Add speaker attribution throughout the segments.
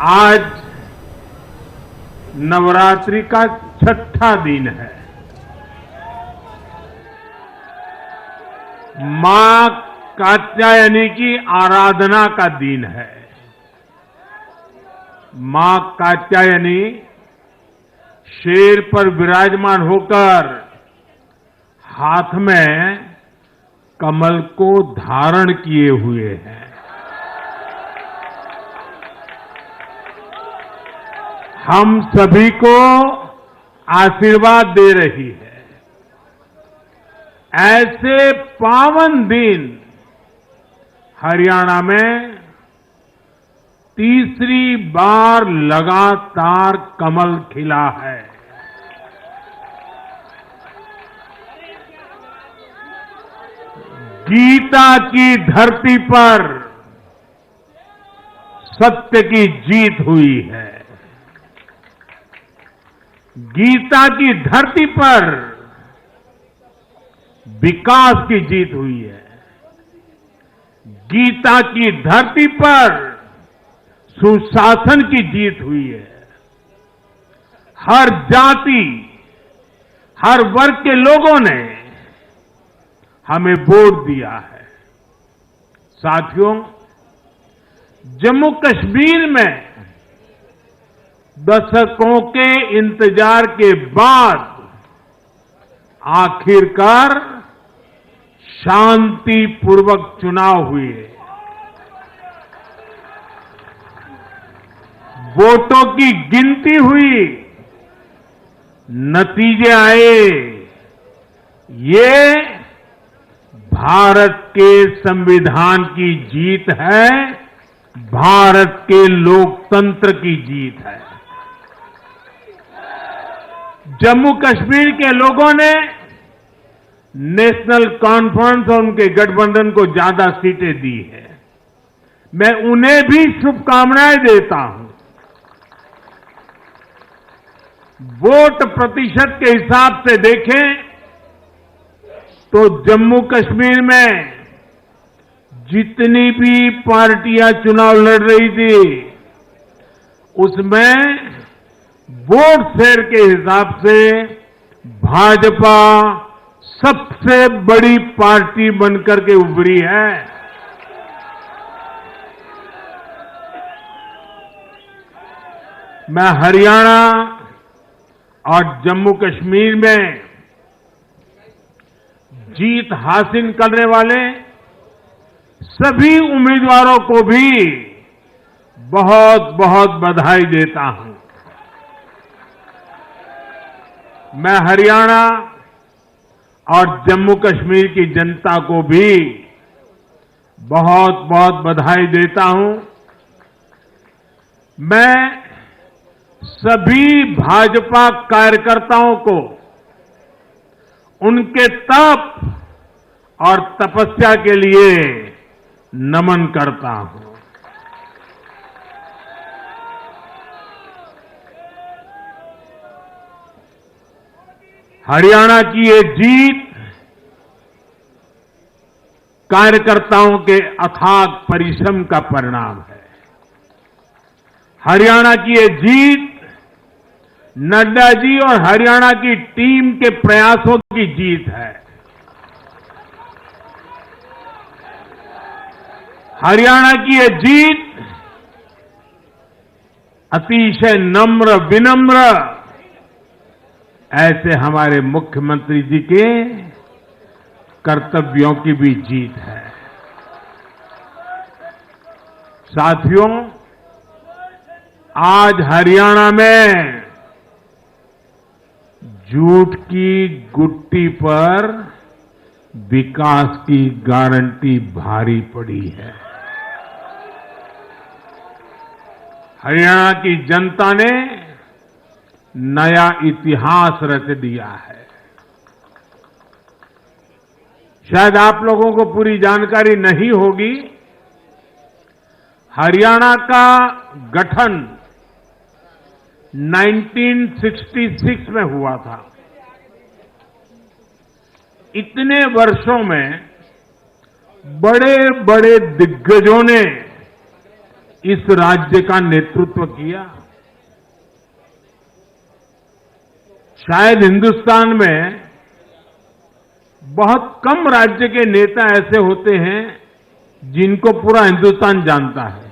Speaker 1: आज नवरात्रि का छठा दिन है। मां कात्यायनी की आराधना का दिन है। मां कात्यायनी शेर पर विराजमान होकर हाथ में कमल को धारण किए हुए हैं। हम सभी को आशीर्वाद दे रही है। ऐसे पावन दिन हरियाणा में तीसरी बार लगातार कमल खिला है। गीता की धरती पर सत्य की जीत हुई है। गीता की धरती पर विकास की जीत हुई है। गीता की धरती पर सुशासन की जीत हुई है। हर जाति, हर वर्ग के लोगों ने हमें वोट दिया है। साथियों, जम्मू कश्मीर में दशकों के इंतजार के बाद आखिरकार शांतिपूर्वक चुनाव हुए। वोटों की गिनती हुई, नतीजे आए। ये भारत के संविधान की जीत है, भारत के लोकतंत्र की जीत है। जम्मू कश्मीर के लोगों ने नेशनल कॉन्फ्रेंस और उनके गठबंधन को ज्यादा सीटें दी है। मैं उन्हें भी शुभकामनाएं देता हूं। वोट प्रतिशत के हिसाब से देखें तो जम्मू कश्मीर में जितनी भी पार्टियां चुनाव लड़ रही थी, उसमें वोट शेयर के हिसाब से भाजपा सबसे बड़ी पार्टी बनकर के उभरी है। मैं हरियाणा और जम्मू कश्मीर में जीत हासिल करने वाले सभी उम्मीदवारों को भी बहुत बहुत बधाई देता हूं। मैं हरियाणा और जम्मू कश्मीर की जनता को भी बहुत बहुत बधाई देता हूं। मैं सभी भाजपा कार्यकर्ताओं को उनके तप और तपस्या के लिए नमन करता हूं। हरियाणा की ये जीत कार्यकर्ताओं के अथाग परिश्रम का परिणाम है। हरियाणा की ये जीत नड्डा जी और हरियाणा की टीम के प्रयासों की जीत है। हरियाणा की ये जीत अतिशय नम्र विनम्र ऐसे हमारे मुख्यमंत्री जी के कर्तव्यों की भी जीत है। साथियों, आज हरियाणा में झूठ की गुट्टी पर विकास की गारंटी भारी पड़ी है। हरियाणा की जनता ने नया इतिहास रच दिया है। शायद आप लोगों को पूरी जानकारी नहीं होगी, हरियाणा का गठन 1966 में हुआ था। इतने वर्षों में बड़े बड़े दिग्गजों ने इस राज्य का नेतृत्व किया। शायद हिंदुस्तान में बहुत कम राज्य के नेता ऐसे होते हैं जिनको पूरा हिंदुस्तान जानता है।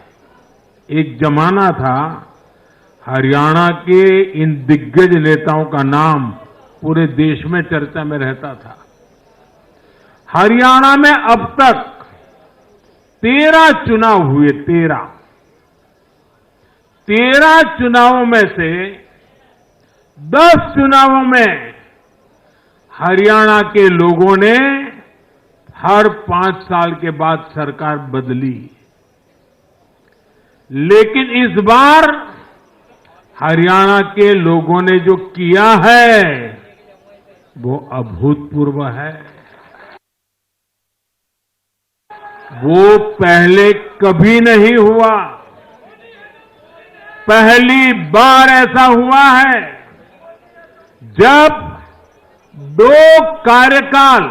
Speaker 1: एक जमाना था हरियाणा के इन दिग्गज नेताओं का नाम पूरे देश में चर्चा में रहता था। हरियाणा में अब तक 13 चुनाव हुए। 13 चुनावों में से 10 चुनावों में हरियाणा के लोगों ने हर 5 साल के बाद सरकार बदली, लेकिन इस बार हरियाणा के लोगों ने जो किया है वो अभूतपूर्व है। वो पहले कभी नहीं हुआ। पहली बार ऐसा हुआ है जब 2 कार्यकाल,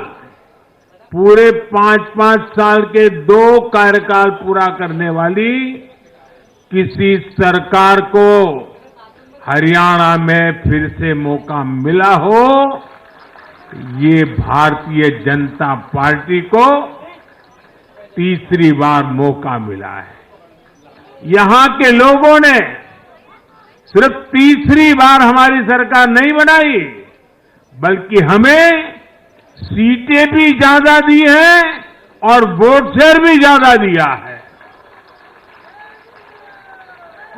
Speaker 1: पूरे 5-5 साल के 2 कार्यकाल पूरा करने वाली किसी सरकार को हरियाणा में फिर से मौका मिला हो। ये भारतीय जनता पार्टी को तीसरी बार मौका मिला है। यहां के लोगों ने सिर्फ तीसरी बार हमारी सरकार नहीं बनाई, बल्कि हमें सीटें भी ज्यादा दी है और वोट शेयर भी ज्यादा दिया है।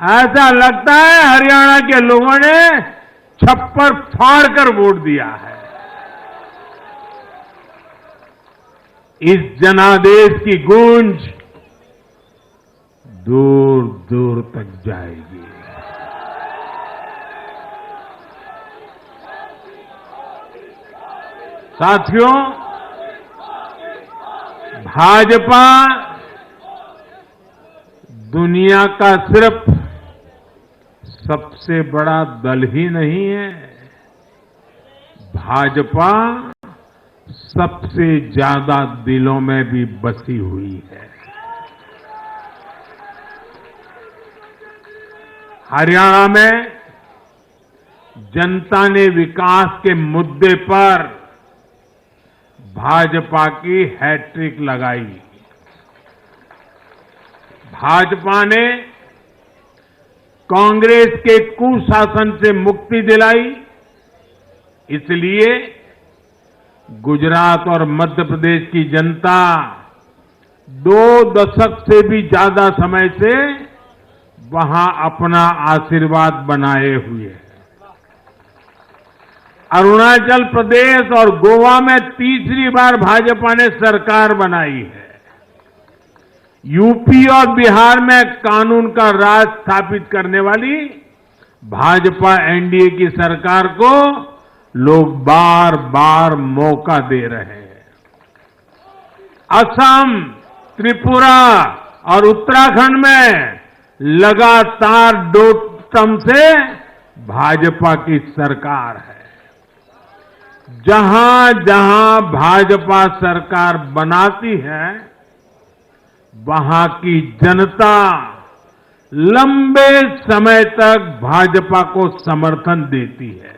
Speaker 1: ऐसा लगता है हरियाणा के लोगों ने छप्पर फाड़ कर वोट दिया है। इस जनादेश की गूंज दूर दूर तक जाएगी। साथियों, भाजपा दुनिया का सिर्फ सबसे बड़ा दल ही नहीं है, भाजपा सबसे ज्यादा दिलों में भी बसी हुई है। हरियाणा में जनता ने विकास के मुद्दे पर भाजपा की हैट्रिक लगाई। भाजपा ने कांग्रेस के कुशासन से मुक्ति दिलाई। इसलिए गुजरात और मध्य प्रदेश की जनता 2 दशक से भी ज्यादा समय से वहां अपना आशीर्वाद बनाए हुए है। अरुणाचल प्रदेश और गोवा में तीसरी बार भाजपा ने सरकार बनाई है। यूपी और बिहार में कानून का राज स्थापित करने वाली भाजपा एनडीए की सरकार को लोग बार बार मौका दे रहे हैं। असम, त्रिपुरा और उत्तराखंड में लगातार 2 टर्म से भाजपा की सरकार है। जहां जहां भाजपा सरकार बनाती है, वहां की जनता लंबे समय तक भाजपा को समर्थन देती है।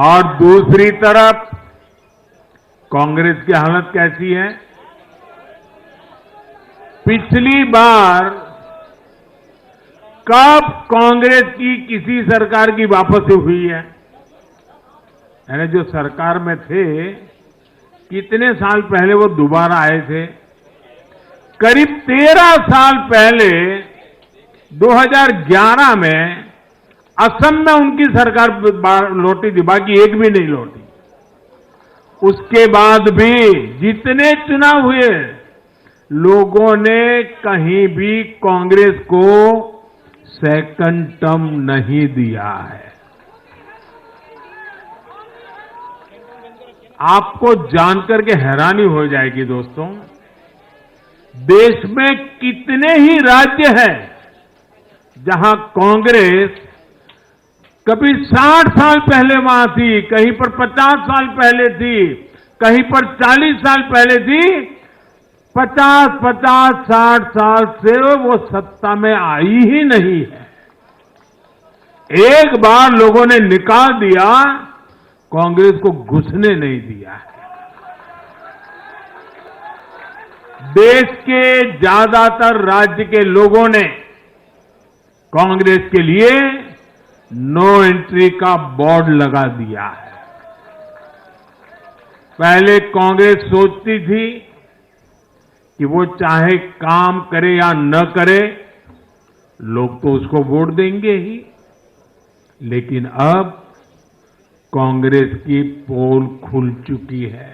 Speaker 1: और दूसरी तरफ कांग्रेस की हालत कैसी है? पिछली बार कब कांग्रेस की किसी सरकार की वापसी हुई है? यानी जो सरकार में थे, कितने साल पहले वो दोबारा आए थे? करीब 13 साल पहले 2011 में असम में उनकी सरकार लौटी थी, बाकी एक भी नहीं लौटी। उसके बाद भी जितने चुनाव हुए, लोगों ने कहीं भी कांग्रेस को सेकंड टर्म नहीं दिया है। आपको जानकर के हैरानी हो जाएगी दोस्तों, देश में कितने ही राज्य हैं जहां कांग्रेस कभी 60 साल पहले वहां थी, कहीं पर 50 साल पहले थी, कहीं पर 40 साल पहले थी, 50-50, 60 साल से वो सत्ता में आई ही नहीं है। एक बार लोगों ने निकाल दिया, कांग्रेस को घुसने नहीं दिया है। देश के ज्यादातर राज्य के लोगों ने कांग्रेस के लिए नो एंट्री का बोर्ड लगा दिया है। पहले कांग्रेस सोचती थी कि वो चाहे काम करे या न करे, लोग तो उसको वोट देंगे ही। लेकिन अब कांग्रेस की पोल खुल चुकी है,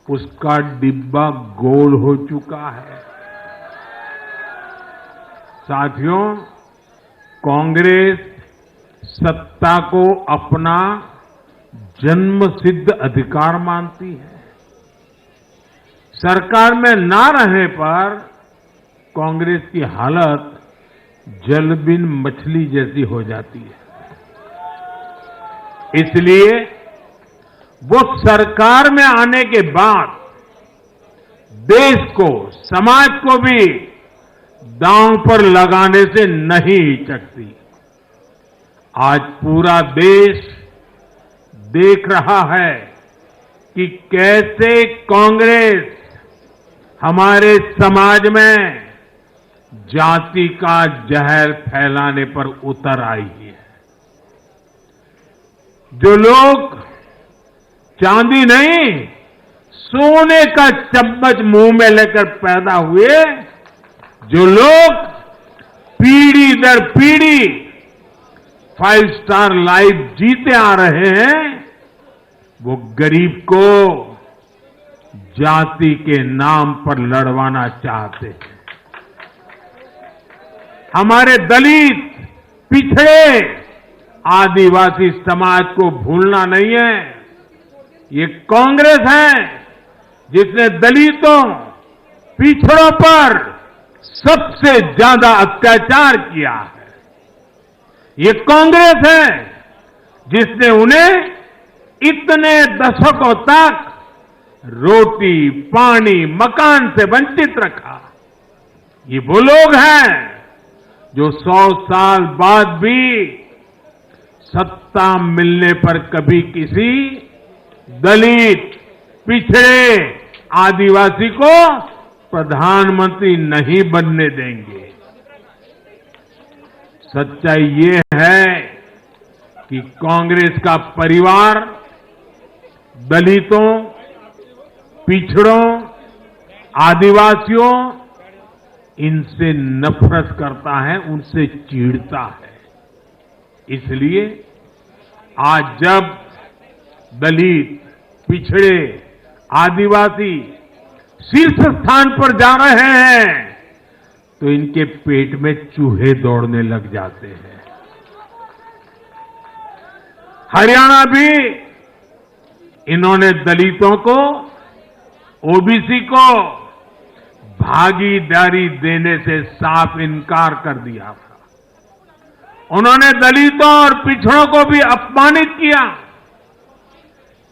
Speaker 1: उसका डिब्बा गोल हो चुका है। साथियों, कांग्रेस सत्ता को अपना जन्मसिद्ध अधिकार मानती है। सरकार में ना रहने पर कांग्रेस की हालत जल बिन मछली जैसी हो जाती है। इसलिए वो सरकार में आने के बाद देश को, समाज को भी दांव पर लगाने से नहीं हिचकती। आज पूरा देश देख रहा है कि कैसे कांग्रेस हमारे समाज में जाति का जहर फैलाने पर उतर आई है। जो लोग चांदी नहीं, सोने का चम्मच मुंह में लेकर पैदा हुए, जो लोग पीढ़ी दर पीढ़ी 5 स्टार लाइफ जीते आ रहे हैं, वो गरीब को जाति के नाम पर लड़वाना चाहते हैं। हमारे दलित, पिछड़े, आदिवासी समाज को भूलना नहीं है। ये कांग्रेस है जिसने दलितों, पिछड़ों पर सबसे ज्यादा अत्याचार किया है। ये कांग्रेस है जिसने उन्हें इतने दशकों तक रोटी, पानी, मकान से वंचित रखा। ये वो लोग हैं जो 100 साल बाद भी सत्ता मिलने पर कभी किसी दलित, पिछड़े, आदिवासी को प्रधानमंत्री नहीं बनने देंगे। सच्चाई ये है कि कांग्रेस का परिवार दलितों, पिछड़ों, आदिवासियों, इनसे नफरत करता है, उनसे चिढ़ता है। इसलिए आज जब दलित, पिछड़े, आदिवासी शीर्ष स्थान पर जा रहे हैं, तो इनके पेट में चूहे दौड़ने लग जाते हैं। हरियाणा भी इन्होंने दलितों को, ओबीसी को भागीदारी देने से साफ इनकार कर दिया था। उन्होंने दलितों और पिछड़ों को भी अपमानित किया।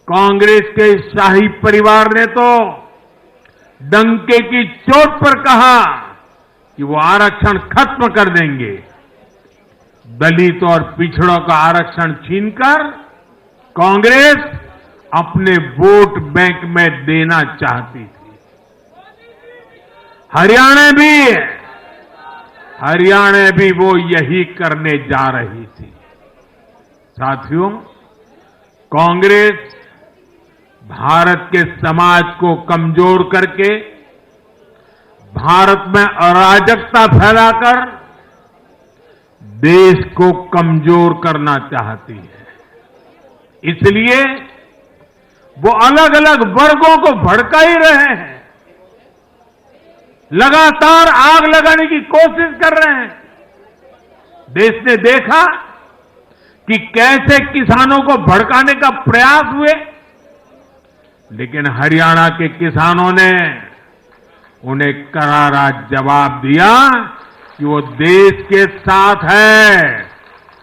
Speaker 1: कांग्रेस के शाही परिवार ने तो डंके की चोट पर कहा कि वो आरक्षण खत्म कर देंगे। दलित और पिछड़ों का आरक्षण छीनकर कांग्रेस अपने वोट बैंक में देना चाहती थी। हरियाणा भी वो यही करने जा रही थी। साथियों, कांग्रेस भारत के समाज को कमजोर करके, भारत में अराजकता फैलाकर देश को कमजोर करना चाहती है। इसलिए वो अलग अलग वर्गों को भड़का ही रहे हैं, लगातार आग लगाने की कोशिश कर रहे हैं। देश ने देखा कि कैसे किसानों को भड़काने का प्रयास हुए, लेकिन हरियाणा के किसानों ने उन्हें करारा जवाब दिया कि वो देश के साथ है,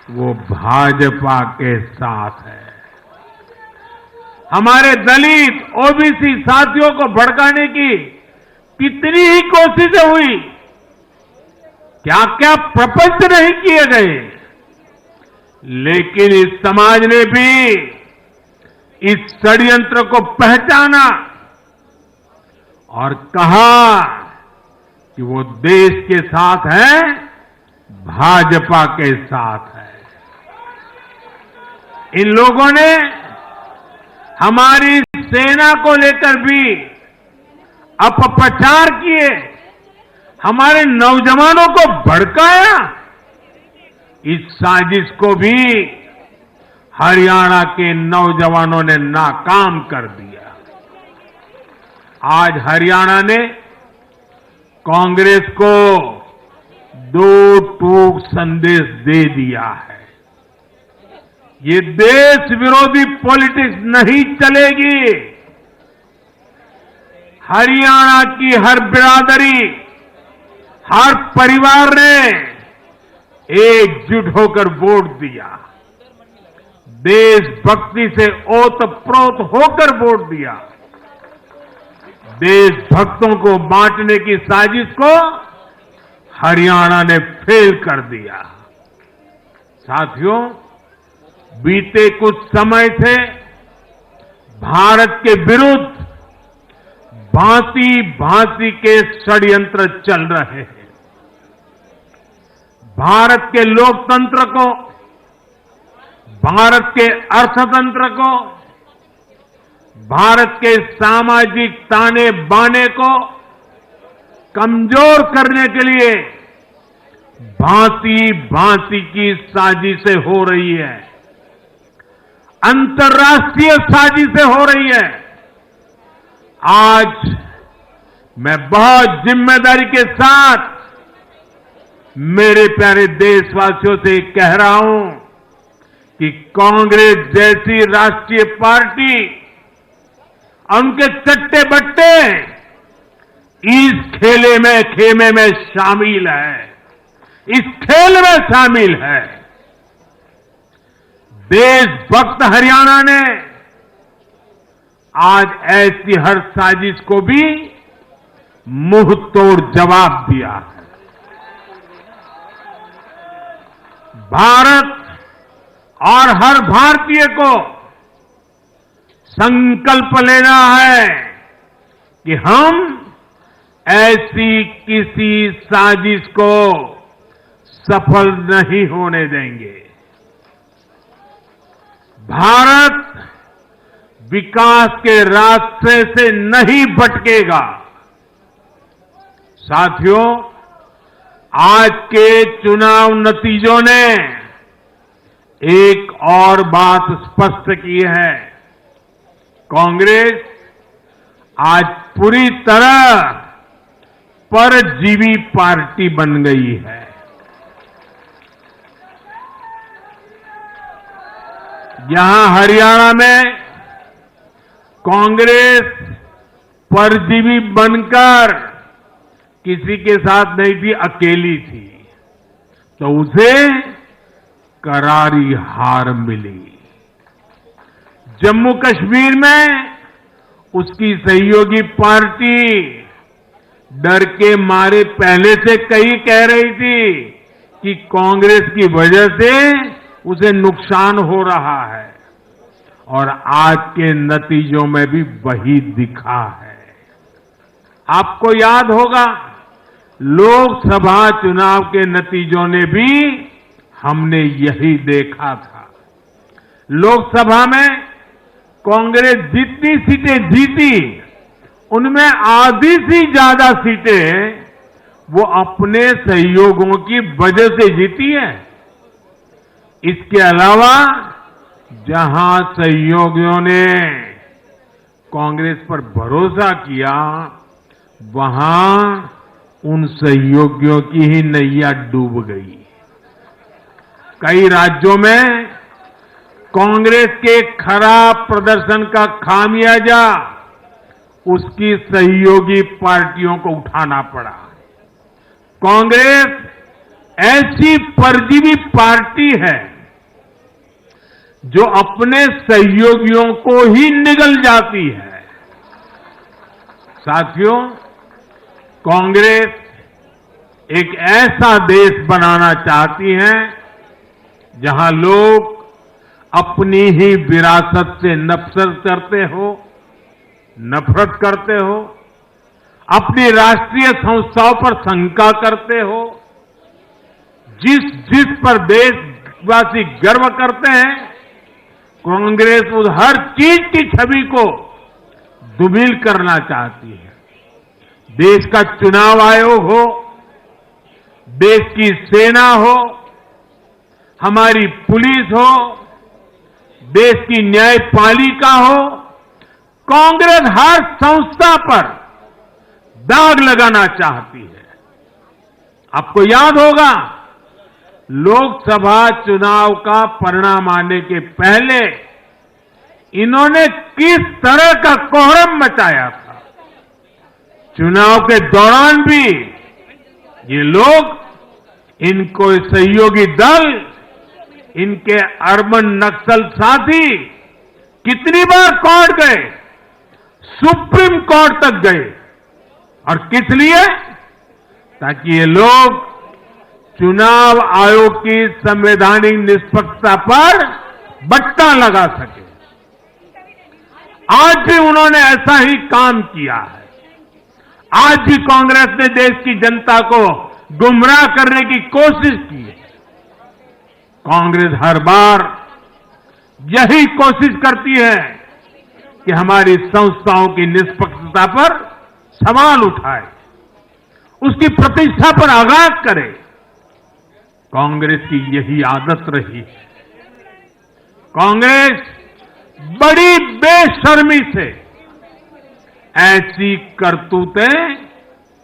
Speaker 1: वो भाजपा के साथ है। हमारे दलित, ओबीसी साथियों को भड़काने की कितनी ही कोशिशें हुई, क्या क्या प्रपंच नहीं किए गए, लेकिन इस समाज ने भी इस षड्यंत्र को पहचाना और कहा कि वो देश के साथ है, भाजपा के साथ है। इन लोगों ने हमारी सेना को लेकर भी अपप्रचार किए, हमारे नौजवानों को भड़काया। इस साजिश को भी हरियाणा के नौजवानों ने नाकाम कर दिया। आज हरियाणा ने कांग्रेस को दो टूक संदेश दे दिया है। ये देश विरोधी पॉलिटिक्स नहीं चलेगी। हरियाणा की हर बिरादरी, हर परिवार ने एकजुट होकर वोट दिया, देशभक्ति से ओतप्रोत होकर वोट दिया। देशभक्तों को बांटने की साजिश को हरियाणा ने फेल कर दिया। साथियों, बीते कुछ समय से भारत के विरुद्ध भांति भांति के षड्यंत्र चल रहे हैं। भारत के लोकतंत्र को, भारत के अर्थतंत्र को, भारत के सामाजिक ताने बाने को कमजोर करने के लिए भांति भांति की साजिशें हो रही है, अंतर्राष्ट्रीय साजिशें हो रही है। आज मैं बहुत जिम्मेदारी के साथ मेरे प्यारे देशवासियों से कह रहा हूं कि कांग्रेस जैसी राष्ट्रीय पार्टी, उनके चट्टे बट्टे इस खेमे में शामिल है, इस खेल में शामिल है। देशभक्त हरियाणा ने आज ऐसी हर साजिश को भी मुंह तोड़ जवाब दिया है। भारत और हर भारतीय को संकल्प लेना है कि हम ऐसी किसी साजिश को सफल नहीं होने देंगे। भारत विकास के रास्ते से नहीं भटकेगा। साथियों, आज के चुनाव नतीजों ने एक और बात स्पष्ट की है। कांग्रेस आज पूरी तरह परजीवी पार्टी बन गई है। यहां हरियाणा में कांग्रेस परजीवी बनकर किसी के साथ नहीं थी, अकेली थी, तो उसे करारी हार मिली। जम्मू कश्मीर में उसकी सहयोगी पार्टी डर के मारे पहले से कई कह रही थी कि कांग्रेस की वजह से उसे नुकसान हो रहा है, और आज के नतीजों में भी वही दिखा है। आपको याद होगा, लोकसभा चुनाव के नतीजों ने भी हमने यही देखा था। लोकसभा में कांग्रेस जितनी सीटें जीती, उनमें आधी से ज्यादा सीटें वो अपने सहयोगियों की वजह से जीती है। इसके अलावा जहां सहयोगियों ने कांग्रेस पर भरोसा किया, वहां उन सहयोगियों की ही नैया डूब गई। कई राज्यों में कांग्रेस के खराब प्रदर्शन का खामियाजा उसकी सहयोगी पार्टियों को उठाना पड़ा। कांग्रेस ऐसी परजीवी पार्टी है जो अपने सहयोगियों को ही निगल जाती है। साथियों, कांग्रेस एक ऐसा देश बनाना चाहती है जहां लोग अपनी ही विरासत से नफरत करते हो, अपनी राष्ट्रीय संस्थाओं पर शंका करते हो, जिस पर देशवासी गर्व करते हैं, कांग्रेस उस हर चीज की छवि को धूमिल करना चाहती है। देश का चुनाव आयोग हो, देश की सेना हो, हमारी पुलिस हो, देश की न्यायपालिका हो, कांग्रेस हर संस्था पर दाग लगाना चाहती है। आपको याद होगा, लोकसभा चुनाव का परिणाम आने के पहले इन्होंने किस तरह का कोहराम मचाया था। चुनाव के दौरान भी ये लोग, इनको सहयोगी दल, इनके अर्बन नक्सल साथी कितनी बार कोर्ट गए, सुप्रीम कोर्ट तक गए, और किस लिए? ताकि ये लोग चुनाव आयोग की संवैधानिक निष्पक्षता पर बट्टा लगा सके। आज भी उन्होंने ऐसा ही काम किया है। आज भी कांग्रेस ने देश की जनता को गुमराह करने की कोशिश की है। कांग्रेस हर बार यही कोशिश करती है कि हमारी संस्थाओं की निष्पक्षता पर सवाल उठाए, उसकी प्रतिष्ठा पर आघात करे। कांग्रेस की यही आदत रही है। कांग्रेस बड़ी बेशर्मी से ऐसी करतूतें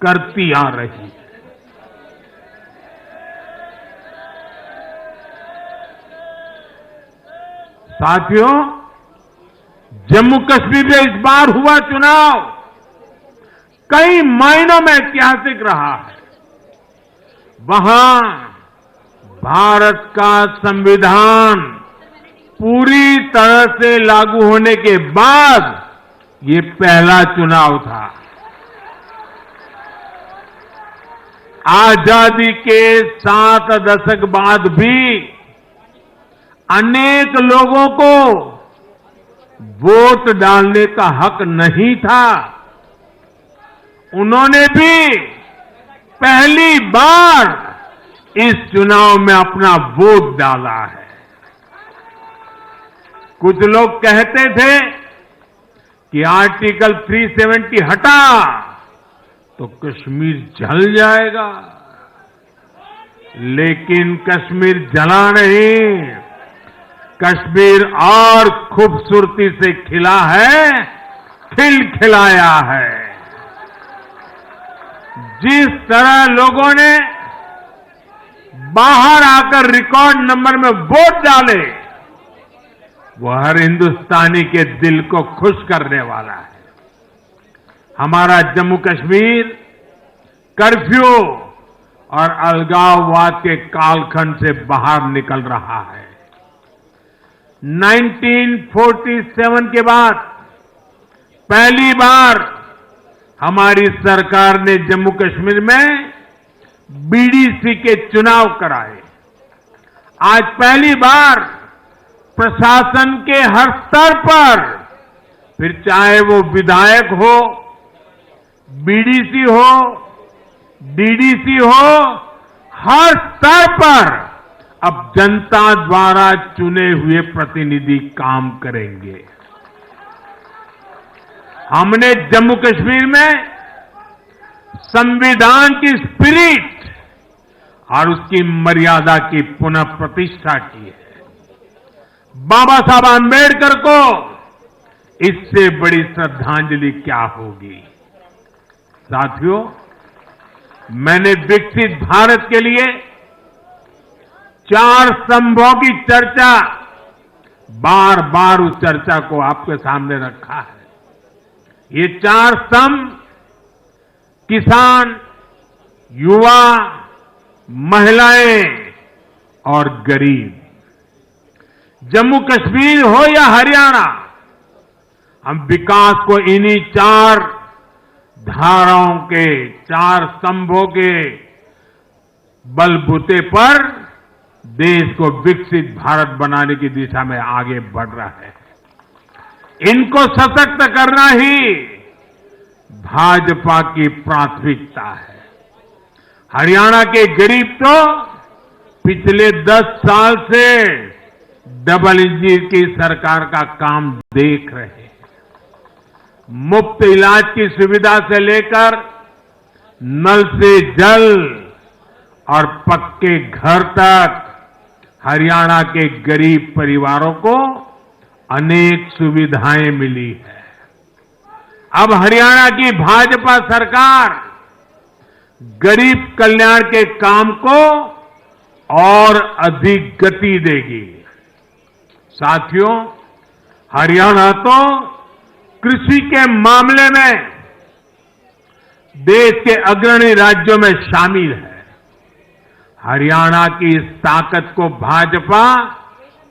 Speaker 1: करती आ रही है। साथियों, जम्मू कश्मीर में इस बार हुआ चुनाव कई मायनों में ऐतिहासिक रहा है। वहां भारत का संविधान पूरी तरह से लागू होने के बाद ये पहला चुनाव था। आजादी के 7 दशक बाद भी अनेक लोगों को वोट डालने का हक नहीं था। उन्होंने भी पहली बार इस चुनाव में अपना वोट डाला है। कुछ लोग कहते थे कि आर्टिकल 370 हटा तो कश्मीर जल जाएगा, लेकिन कश्मीर जला नहीं, कश्मीर और खूबसूरती से खिला है, खिलखिलाया है। जिस तरह लोगों ने बाहर आकर रिकॉर्ड नंबर में वोट डाले, वो हर हिंदुस्तानी के दिल को खुश करने वाला है। हमारा जम्मू कश्मीर कर्फ्यू और अलगाववाद के कालखंड से बाहर निकल रहा है। 1947 के बाद पहली बार हमारी सरकार ने जम्मू कश्मीर में बीडीसी के चुनाव कराए। आज पहली बार प्रशासन के हर स्तर पर, फिर चाहे वो विधायक हो, बीडीसी हो, डीडीसी हो, हर स्तर पर अब जनता द्वारा चुने हुए प्रतिनिधि काम करेंगे। हमने जम्मू कश्मीर में संविधान की स्पिरिट और उसकी मर्यादा की पुनः प्रतिष्ठा की है। बाबा साहब आंबेडकर को इससे बड़ी श्रद्धांजलि क्या होगी। साथियों, मैंने विकसित भारत के लिए 4 स्तंभों की चर्चा, बार बार उस चर्चा को आपके सामने रखा है। ये 4 स्तंभ किसान, युवा, महिलाएं और गरीब। जम्मू कश्मीर हो या हरियाणा, हम विकास को इन्हीं 4 धाराओं के 4 स्तंभों के बलबूते पर देश को विकसित भारत बनाने की दिशा में आगे बढ़ रहा है। इनको सशक्त करना ही भाजपा की प्राथमिकता है। हरियाणा के गरीब तो पिछले 10 साल से डबल इंजन की सरकार का काम देख रहे हैं। मुफ्त इलाज की सुविधा से लेकर नल से जल और पक्के घर तक हरियाणा के गरीब परिवारों को अनेक सुविधाएं मिली है। अब हरियाणा की भाजपा सरकार गरीब कल्याण के काम को और अधिक गति देगी। साथियों, हरियाणा तो कृषि के मामले में देश के अग्रणी राज्यों में शामिल है। हरियाणा की इस ताकत को भाजपा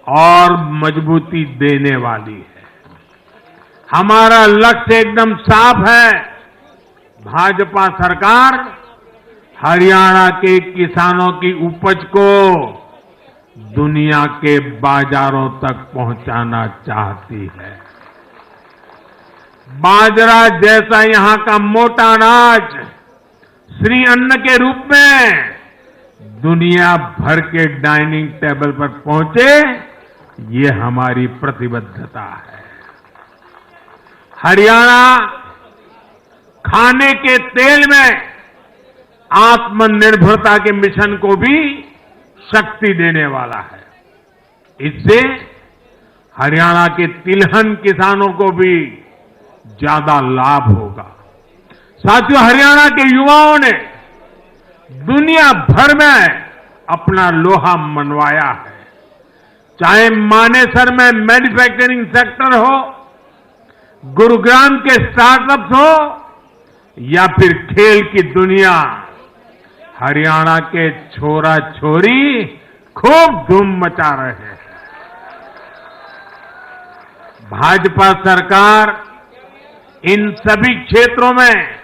Speaker 1: और मजबूती देने वाली है। हमारा लक्ष्य एकदम साफ है। भाजपा सरकार हरियाणा के किसानों की उपज को दुनिया के बाजारों तक पहुंचाना चाहती है। बाजरा जैसा यहां का मोटा अनाज श्री अन्न के रूप में दुनिया भर के डाइनिंग टेबल पर पहुंचे, ये हमारी प्रतिबद्धता है। हरियाणा खाने के तेल में आत्मनिर्भरता के मिशन को भी शक्ति देने वाला है। इससे हरियाणा के तिलहन किसानों को भी ज्यादा लाभ होगा। साथियों, हरियाणा के युवाओं ने दुनिया भर में अपना लोहा मनवाया है। चाहे मानेसर में मैन्युफैक्चरिंग सेक्टर हो, गुरुग्राम के स्टार्टअप्स हो या फिर खेल की दुनिया, हरियाणा के छोरा छोरी खूब धूम मचा रहे हैं। भाजपा सरकार इन सभी क्षेत्रों में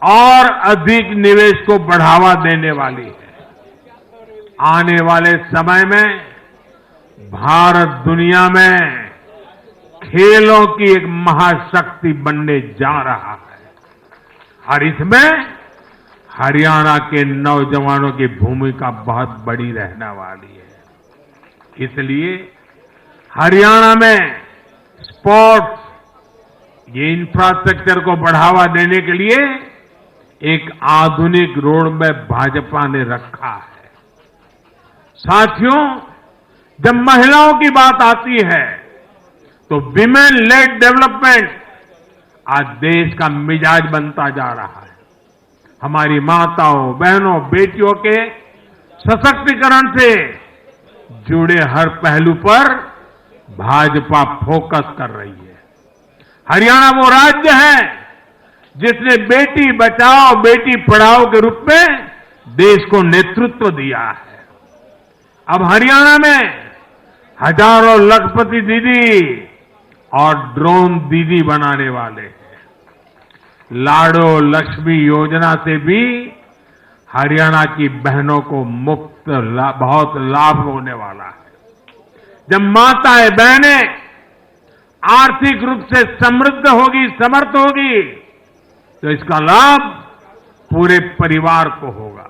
Speaker 1: और अधिक निवेश को बढ़ावा देने वाली है। आने वाले समय में भारत दुनिया में खेलों की एक महाशक्ति बनने जा रहा है और इसमें हरियाणा के नौजवानों की भूमिका बहुत बड़ी रहने वाली है। इसलिए हरियाणा में स्पोर्ट्स, ये इंफ्रास्ट्रक्चर को बढ़ावा देने के लिए एक आधुनिक रोड मैप भाजपा ने रखा है। साथियों, जब महिलाओं की बात आती है तो विमेन लेड डेवलपमेंट आज देश का मिजाज बनता जा रहा है। हमारी माताओं, बहनों, बेटियों के सशक्तिकरण से जुड़े हर पहलू पर भाजपा फोकस कर रही है। हरियाणा वो राज्य है जिसने बेटी बचाओ बेटी पढ़ाओ के रूप में देश को नेतृत्व दिया है। अब हरियाणा में हजारों लखपति दीदी और ड्रोन दीदी बनाने वाले हैं। लाडो लक्ष्मी योजना से भी हरियाणा की बहनों को मुफ्त बहुत लाभ होने वाला है। जब माताएं बहनें आर्थिक रूप से समृद्ध होगी, समर्थ होगी, तो इसका लाभ पूरे परिवार को होगा।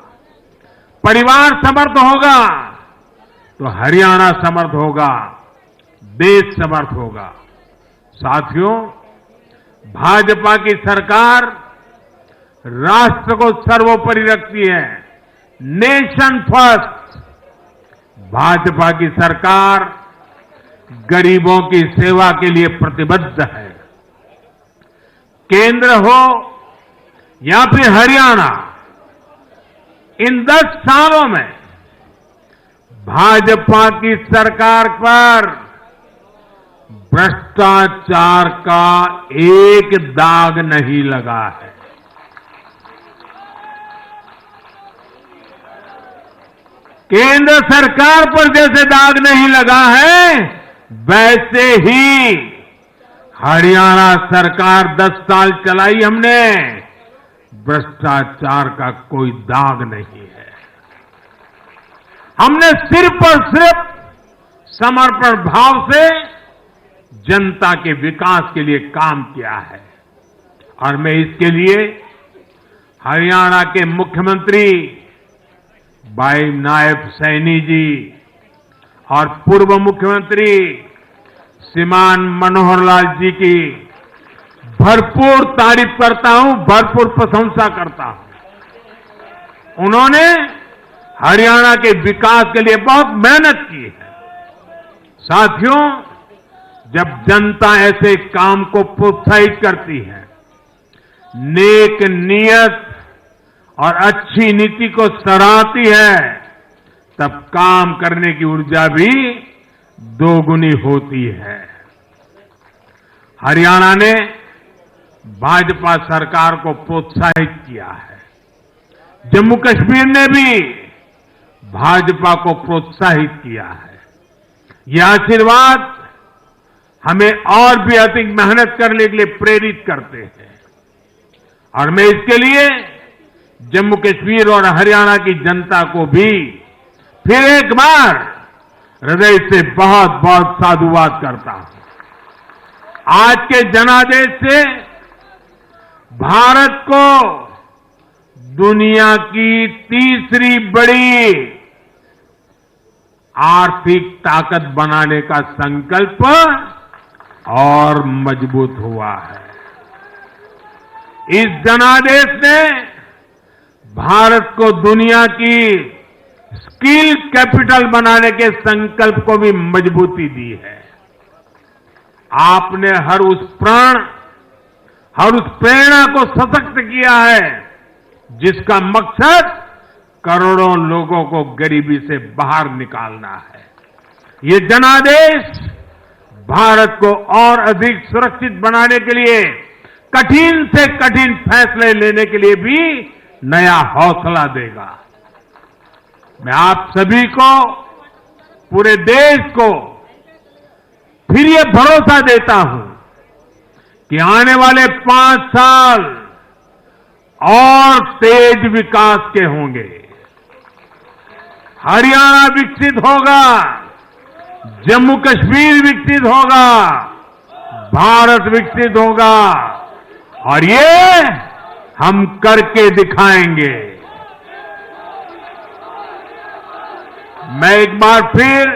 Speaker 1: परिवार समर्थ होगा तो हरियाणा समर्थ होगा, देश समर्थ होगा। साथियों, भाजपा की सरकार राष्ट्र को सर्वोपरि रखती है। Nation first. भाजपा की सरकार गरीबों की सेवा के लिए प्रतिबद्ध है। केंद्र हो या फिर हरियाणा, इन 10 सालों में भाजपा की सरकार पर भ्रष्टाचार का एक दाग नहीं लगा है। केंद्र सरकार पर जैसे दाग नहीं लगा है, वैसे ही हरियाणा सरकार 10 साल चलाई हमने, भ्रष्टाचार का कोई दाग नहीं है। हमने सिर्फ और सिर्फ समर्पण भाव से जनता के विकास के लिए काम किया है। और मैं इसके लिए हरियाणा के मुख्यमंत्री भाई नायब सैनी जी और पूर्व मुख्यमंत्री श्रीमान मनोहर लाल जी की भरपूर तारीफ करता हूं, भरपूर प्रशंसा करता हूं। उन्होंने हरियाणा के विकास के लिए बहुत मेहनत की है। साथियों, जब जनता ऐसे काम को प्रोत्साहित करती है, नेक नियत और अच्छी नीति को सराहती है, तब काम करने की ऊर्जा भी दोगुनी होती है। हरियाणा ने भाजपा सरकार को प्रोत्साहित किया है। जम्मू कश्मीर ने भी भाजपा को प्रोत्साहित किया है। ये आशीर्वाद हमें और भी अधिक मेहनत करने के लिए प्रेरित करते हैं। और मैं इसके लिए जम्मू कश्मीर और हरियाणा की जनता को भी फिर एक बार हृदय से बहुत बहुत साधुवाद करता हूं। आज के जनादेश से भारत को दुनिया की तीसरी बड़ी आर्थिक ताकत बनाने का संकल्प और मजबूत हुआ है। इस जनादेश ने भारत को दुनिया की स्किल कैपिटल बनाने के संकल्प को भी मजबूती दी है। आपने हर उस प्राण, हर उस प्रेरणा को सशक्त किया है जिसका मकसद करोड़ों लोगों को गरीबी से बाहर निकालना है। ये जनादेश भारत को और अधिक सुरक्षित बनाने के लिए कठिन से कठिन फैसले लेने के लिए भी नया हौसला देगा। मैं आप सभी को, पूरे देश को फिर ये भरोसा देता हूं कि आने वाले 5 साल और तेज विकास के होंगे। हरियाणा विकसित होगा, जम्मू कश्मीर विकसित होगा, भारत विकसित होगा और ये हम करके दिखाएंगे। मैं एक बार फिर